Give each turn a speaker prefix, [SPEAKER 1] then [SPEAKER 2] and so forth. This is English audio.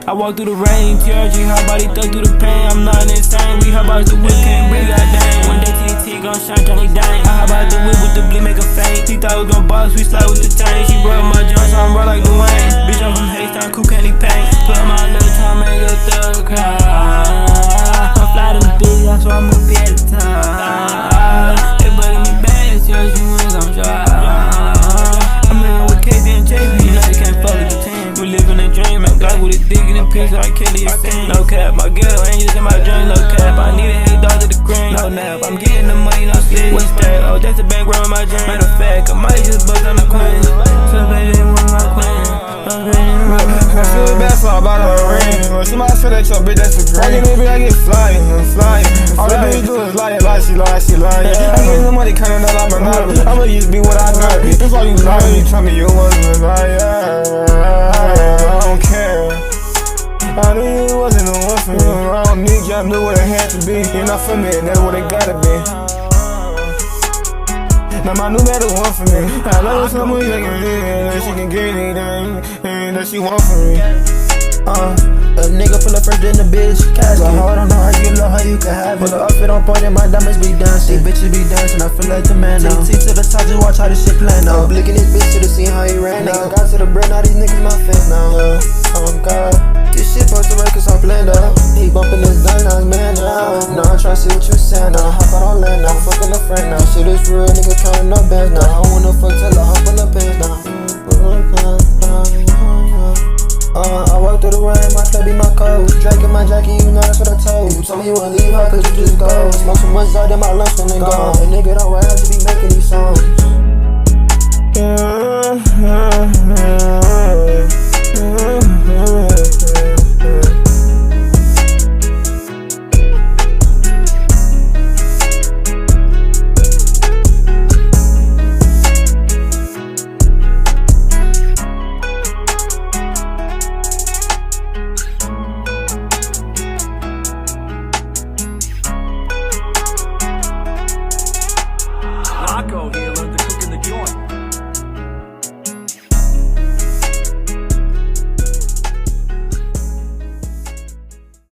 [SPEAKER 1] I walk through the rain, TRG, hot body thug through the pain. I'm not insane, we hop out the whip, can't breathe, goddamn. One day TDT gon' shine, Johnny Dang. I hop out the whip with the bleed, make a feint. He thought we gon' boss, we slide with the tank. She broke my joints, so I'm raw like Dwayne. Bitch, I'm from H-Town, cool candy paint. Put my little time, make a thug cry. I'm fly to the bitch, that's why I'm gonna be at the top. They bugging me bad, TRG wins, I'm dry. I'm in with KD and JB, you know you can't fuck with the team. We living a dream, man, Glock with a dick in the picture, I kill it, no cap, my girl ain't just in my dream, no cap. I need a $8 to the cream, no nap. I'm getting the money, no sleep. What's that? Oh, that's a bank roll in my dream. Matter of fact, I might just bust on the queen. So baby, one of my queen.
[SPEAKER 2] I feel bad for about her ring. When somebody say that your bitch, that's a green. Maybe I get flying, flying. All the bitches do is lie, she lying. I get the money counting up, I'm a nut. I'ma just be what I gotta be. That's all you lying. You tell me you wasn't a liar. I don't care. I knew you wasn't the one for me. I don't need you, I knew what it had to be. You're not for me, and that's what it gotta be. Now my new man the one for me. I love her so much, I can live, that she can get anything that she want from me.
[SPEAKER 3] A nigga pull up first in the bitch casket. I don't know how you love how you can have it. Pull up, it on point and my diamonds be dancing. Bitches be dancing, I feel like the man now. TDT to the top, just watch how this shit plan out. Blicking this bitch to the scene, how he ran out. Got to the bread, now these niggas my fans now. Oh God, this shit supposed to work cause I'm planned out. He bumping his gun, now his man now. Now I'm tryna see what you saying now. Hop out on land now, fucking a friend now. Shit is real, nigga counting up bands now. I wanna fuck till I hop on the pants now. I walk through the rain, my club be my coat. Drinking my jacket, you know that's what I told. You told me you wanna leave her cause you just go. Smoke so much out in my lunch when they gone. A nigga don't have to be making these songs.